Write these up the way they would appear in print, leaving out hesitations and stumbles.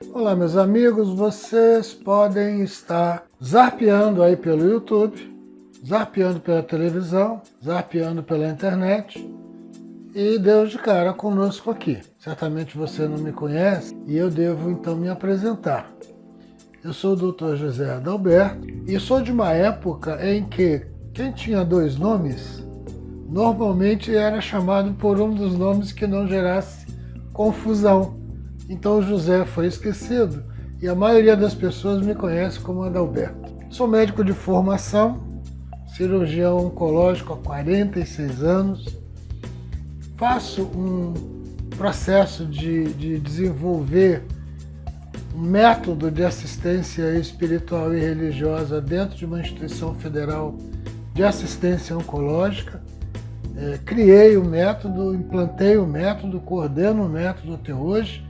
Olá, meus amigos, vocês podem estar zapeando aí pelo YouTube, zapeando pela televisão, zapeando pela internet e deu de cara conosco aqui. Certamente você não me conhece e eu devo então me apresentar. Eu sou o Dr. José Adalberto e sou de uma época em que quem tinha dois nomes normalmente era chamado por um dos nomes que não gerasse confusão. Então o José foi esquecido e a maioria das pessoas me conhece como Adalberto. Sou médico de formação, cirurgião oncológico há 46 anos. Faço um processo de desenvolver um método de assistência espiritual e religiosa dentro de uma instituição federal de assistência oncológica. Criei o método, implantei o método, coordeno o método até hoje.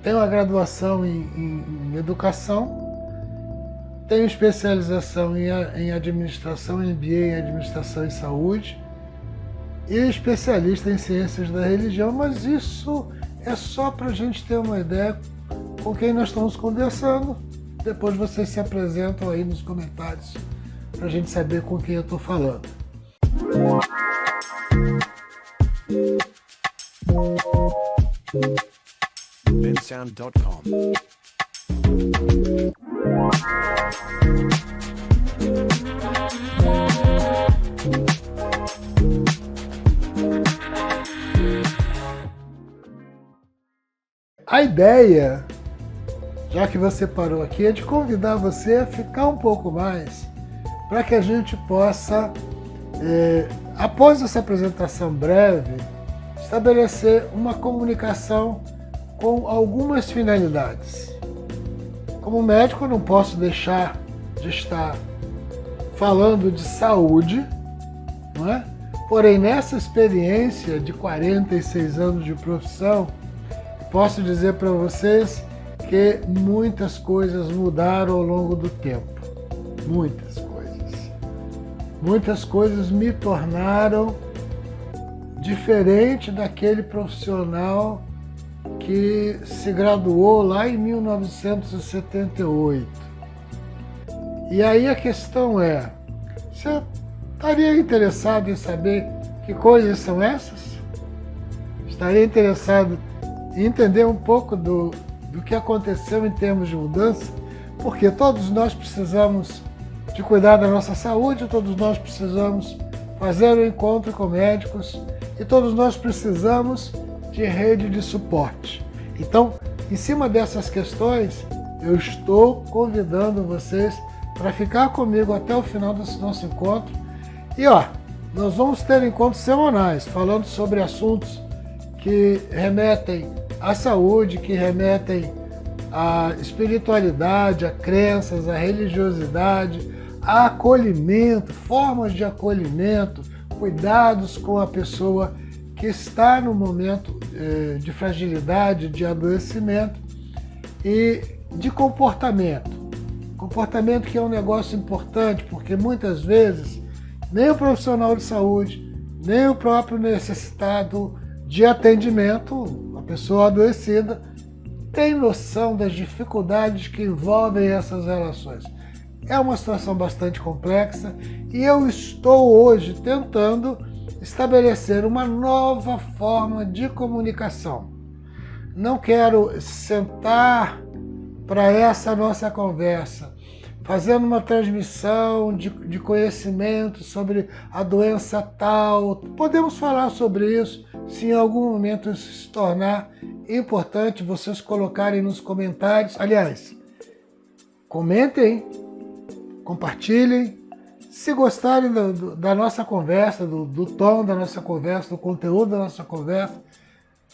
Tenho uma graduação em educação, tenho especialização em administração, MBA em administração e saúde e especialista em ciências da religião, mas isso é só para a gente ter uma ideia com quem nós estamos conversando. Depois vocês se apresentam aí nos comentários para a gente saber com quem eu estou falando. bensound.com. A ideia, já que você parou aqui, é de convidar você a ficar um pouco mais para que a gente possa, após essa apresentação breve, estabelecer uma comunicação com algumas finalidades. Como médico, eu não posso deixar de estar falando de saúde, não é? Porém, nessa experiência de 46 anos de profissão, posso dizer para vocês que muitas coisas mudaram ao longo do tempo. Muitas coisas. Muitas coisas me tornaram diferente daquele profissional que se graduou lá em 1978. E aí a questão é, você estaria interessado em saber que coisas são essas? Estaria interessado em entender um pouco do que aconteceu em termos de mudança? Porque todos nós precisamos de cuidar da nossa saúde, todos nós precisamos fazer um encontro com médicos e todos nós precisamos de rede de suporte. Então, em cima dessas questões, eu estou convidando vocês para ficar comigo até o final desse nosso encontro. E nós vamos ter encontros semanais falando sobre assuntos que remetem à saúde, que remetem à espiritualidade, a crenças, a religiosidade, a acolhimento, formas de acolhimento, cuidados com a pessoa que está no momento de fragilidade, de adoecimento e de comportamento. Comportamento que é um negócio importante, porque muitas vezes nem o profissional de saúde, nem o próprio necessitado de atendimento, a pessoa adoecida, tem noção das dificuldades que envolvem essas relações. É uma situação bastante complexa e eu estou hoje tentando estabelecer uma nova forma de comunicação. Não quero sentar para essa nossa conversa, fazendo uma transmissão de conhecimento sobre a doença tal. Podemos falar sobre isso, se em algum momento isso se tornar importante, vocês colocarem nos comentários. Aliás, comentem, compartilhem. Se gostarem da nossa conversa, do tom da nossa conversa, do conteúdo da nossa conversa,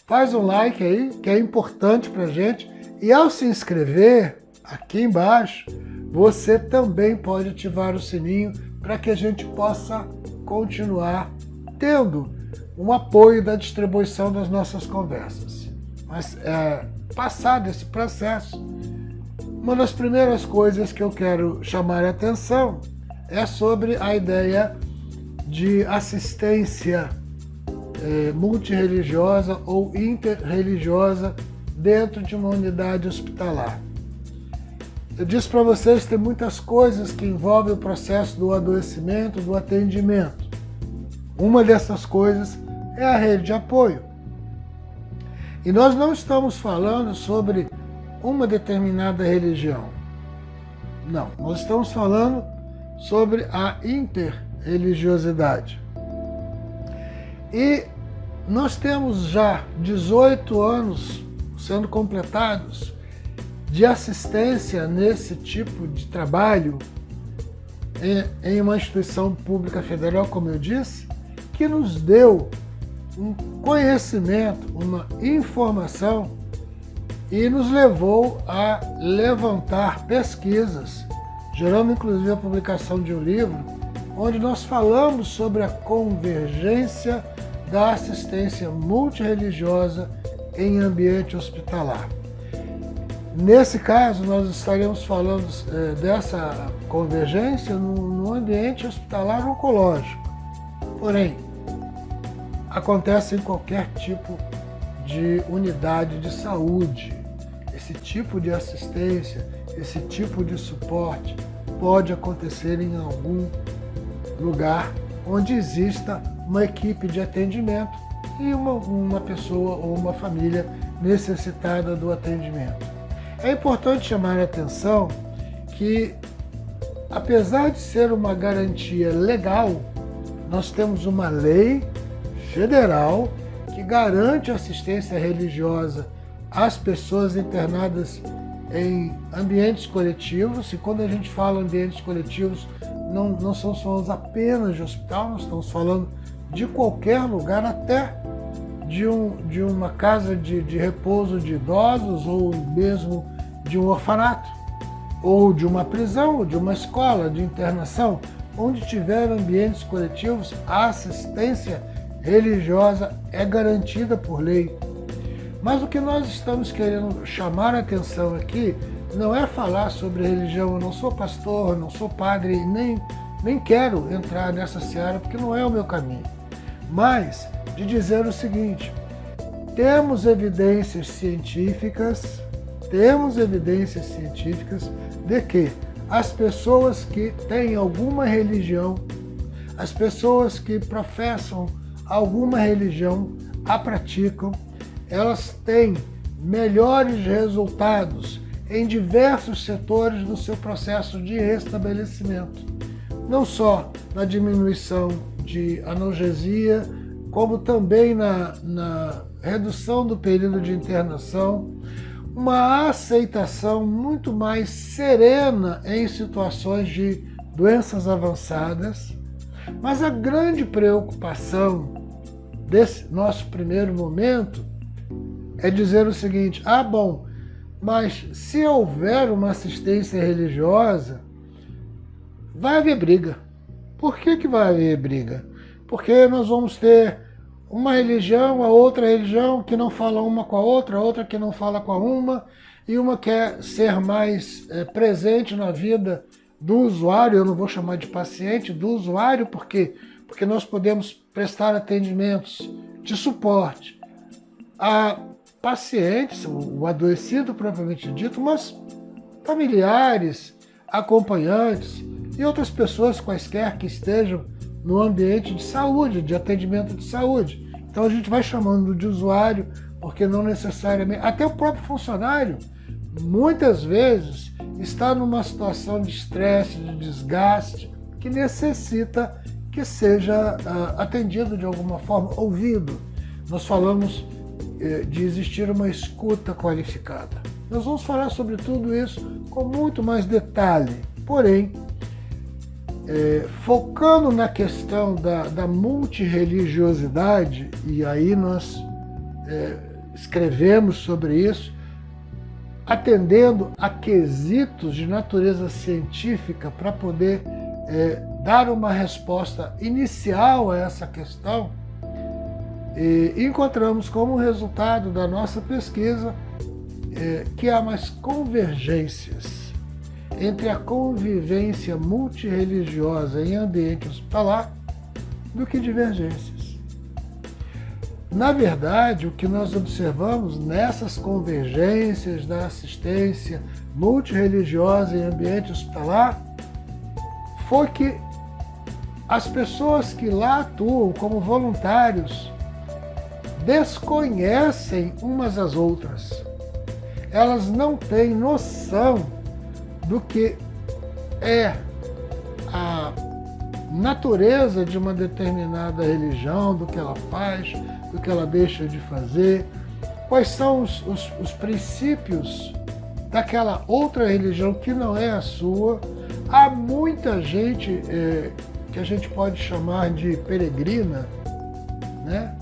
faz um like aí, que é importante para a gente. E ao se inscrever, aqui embaixo, você também pode ativar o sininho para que a gente possa continuar tendo um apoio da distribuição das nossas conversas. Mas, passado esse processo, uma das primeiras coisas que eu quero chamar a atenção é sobre a ideia de assistência multirreligiosa ou interreligiosa dentro de uma unidade hospitalar. Eu disse para vocês que tem muitas coisas que envolvem o processo do adoecimento, do atendimento. Uma dessas coisas é a rede de apoio. E nós não estamos falando sobre uma determinada religião. Não, nós estamos falando sobre a interreligiosidade. E nós temos já 18 anos sendo completados de assistência nesse tipo de trabalho em uma instituição pública federal, como eu disse, que nos deu um conhecimento, uma informação e nos levou a levantar pesquisas, gerando inclusive a publicação de um livro, onde nós falamos sobre a convergência da assistência multirreligiosa em ambiente hospitalar. Nesse caso, nós estaremos falando dessa convergência no ambiente hospitalar oncológico. Porém, acontece em qualquer tipo de unidade de saúde. Esse tipo de assistência, esse tipo de suporte pode acontecer em algum lugar onde exista uma equipe de atendimento e uma pessoa ou uma família necessitada do atendimento. É importante chamar a atenção que, apesar de ser uma garantia legal, nós temos uma lei federal que garante assistência religiosa às pessoas internadas em ambientes coletivos. E quando a gente fala ambientes coletivos, não estamos falando apenas de hospital, nós estamos falando de qualquer lugar, até de uma casa de repouso de idosos, ou mesmo de um orfanato, ou de uma prisão, ou de uma escola de internação. Onde tiver ambientes coletivos, a assistência religiosa é garantida por lei. Mas o que nós estamos querendo chamar a atenção aqui não é falar sobre religião. Eu não sou pastor, eu não sou padre, nem quero entrar nessa seara, porque não é o meu caminho. Mas de dizer o seguinte: temos evidências científicas de que as pessoas que têm alguma religião, as pessoas que professam alguma religião, a praticam, elas têm melhores resultados em diversos setores do seu processo de restabelecimento. Não só na diminuição de analgesia, como também na redução do período de internação, uma aceitação muito mais serena em situações de doenças avançadas. Mas a grande preocupação desse nosso primeiro momento é dizer o seguinte: mas se houver uma assistência religiosa, vai haver briga. Por que vai haver briga? Porque nós vamos ter uma religião, a outra religião que não fala uma com a outra que não fala com a uma, e uma quer ser mais presente na vida do usuário. Eu não vou chamar de paciente, do usuário, porque nós podemos prestar atendimentos de suporte a pacientes, o adoecido propriamente dito, mas familiares, acompanhantes e outras pessoas quaisquer que estejam no ambiente de saúde, de atendimento de saúde. Então a gente vai chamando de usuário, porque não necessariamente... Até o próprio funcionário, muitas vezes, está numa situação de estresse, de desgaste, que necessita que seja atendido de alguma forma, ouvido. Nós falamos de existir uma escuta qualificada. Nós vamos falar sobre tudo isso com muito mais detalhe, porém, focando na questão da multirreligiosidade, e aí nós escrevemos sobre isso, atendendo a quesitos de natureza científica para poder dar uma resposta inicial a essa questão, e encontramos como resultado da nossa pesquisa que há mais convergências entre a convivência multirreligiosa em ambiente hospitalar do que divergências. Na verdade, o que nós observamos nessas convergências da assistência multirreligiosa em ambiente hospitalar foi que as pessoas que lá atuam como voluntários desconhecem umas às outras. Elas não têm noção do que é a natureza de uma determinada religião, do que ela faz, do que ela deixa de fazer, quais são os princípios daquela outra religião que não é a sua. Há muita gente que a gente pode chamar de peregrina, né?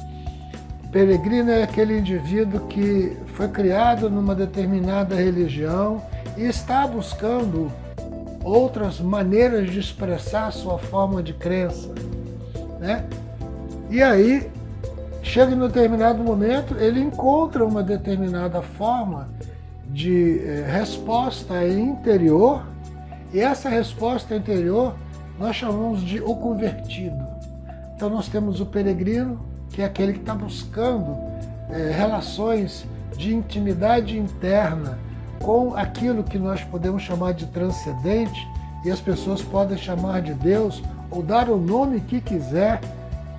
Peregrino é aquele indivíduo que foi criado numa determinada religião e está buscando outras maneiras de expressar sua forma de crença, né? E aí, chega em um determinado momento, ele encontra uma determinada forma de resposta interior, e essa resposta interior nós chamamos de o convertido. Então nós temos o peregrino, que é aquele que está buscando relações de intimidade interna com aquilo que nós podemos chamar de transcendente, e as pessoas podem chamar de Deus ou dar o nome que quiser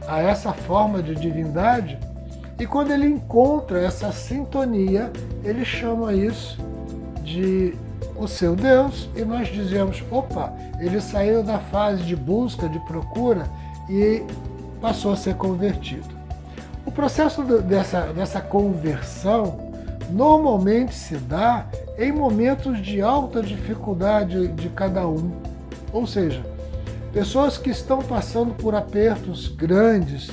a essa forma de divindade. E quando ele encontra essa sintonia, ele chama isso de o seu Deus, e nós dizemos, opa, ele saiu da fase de busca, de procura e passou a ser convertido. O processo dessa conversão normalmente se dá em momentos de alta dificuldade de cada um. Ou seja, pessoas que estão passando por apertos grandes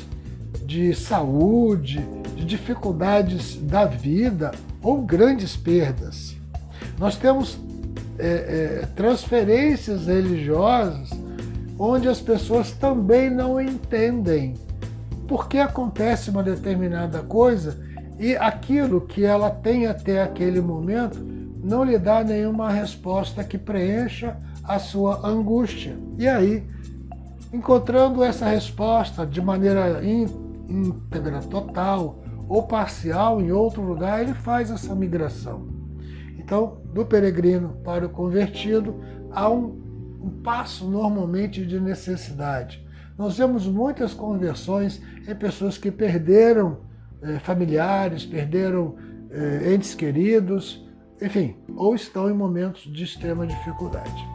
de saúde, de dificuldades da vida ou grandes perdas. Nós temos transferências religiosas onde as pessoas também não entendem por que acontece uma determinada coisa e aquilo que ela tem até aquele momento não lhe dá nenhuma resposta que preencha a sua angústia. E aí, encontrando essa resposta de maneira íntegra, total ou parcial em outro lugar, ele faz essa migração. Então, do peregrino para o convertido, há um passo normalmente de necessidade. Nós vemos muitas conversões em pessoas que perderam familiares, perderam entes queridos, enfim, ou estão em momentos de extrema dificuldade.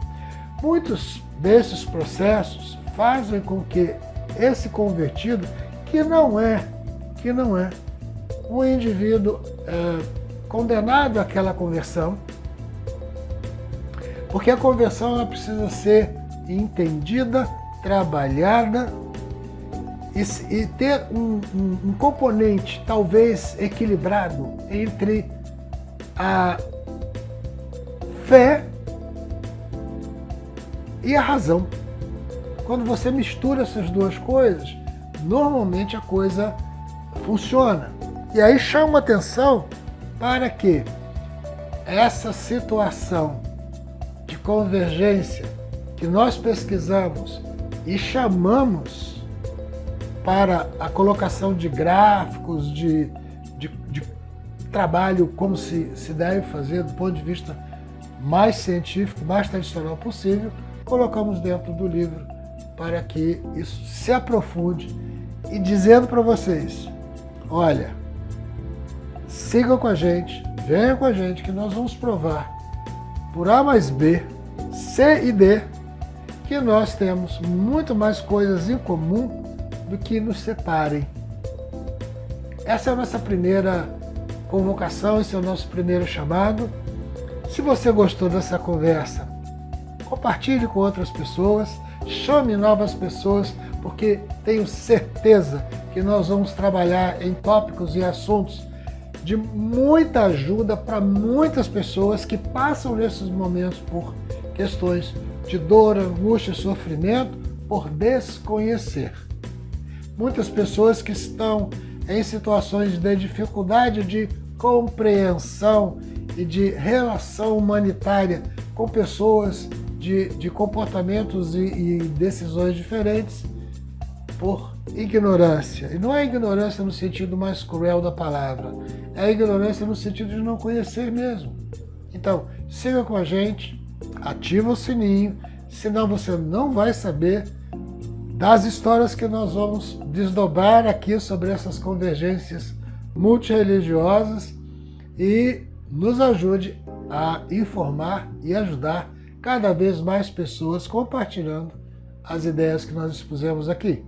Muitos desses processos fazem com que esse convertido, que não é um indivíduo condenado àquela conversão, porque a conversão ela precisa ser entendida, trabalhada e ter um componente talvez equilibrado entre a fé e a razão. Quando você mistura essas duas coisas, normalmente a coisa funciona. E aí chama atenção para que essa situação de convergência que nós pesquisamos e chamamos para a colocação de gráficos, de trabalho como se deve fazer do ponto de vista mais científico, mais tradicional possível, colocamos dentro do livro para que isso se aprofunde e dizendo para vocês, olha, sigam com a gente, venham com a gente que nós vamos provar por A mais B, C e D que nós temos muito mais coisas em comum do que nos separem. Essa é a nossa primeira convocação, esse é o nosso primeiro chamado. Se você gostou dessa conversa, compartilhe com outras pessoas, chame novas pessoas, porque tenho certeza que nós vamos trabalhar em tópicos e assuntos de muita ajuda para muitas pessoas que passam nesses momentos por questões de dor, angústia, sofrimento, por desconhecer. Muitas pessoas que estão em situações de dificuldade de compreensão e de relação humanitária com pessoas de comportamentos e decisões diferentes, por ignorância. E não é ignorância no sentido mais cruel da palavra, é ignorância no sentido de não conhecer mesmo. Então, siga com a gente, ativa o sininho, senão você não vai saber das histórias que nós vamos desdobrar aqui sobre essas convergências multirreligiosas, e nos ajude a informar e ajudar cada vez mais pessoas compartilhando as ideias que nós expusemos aqui.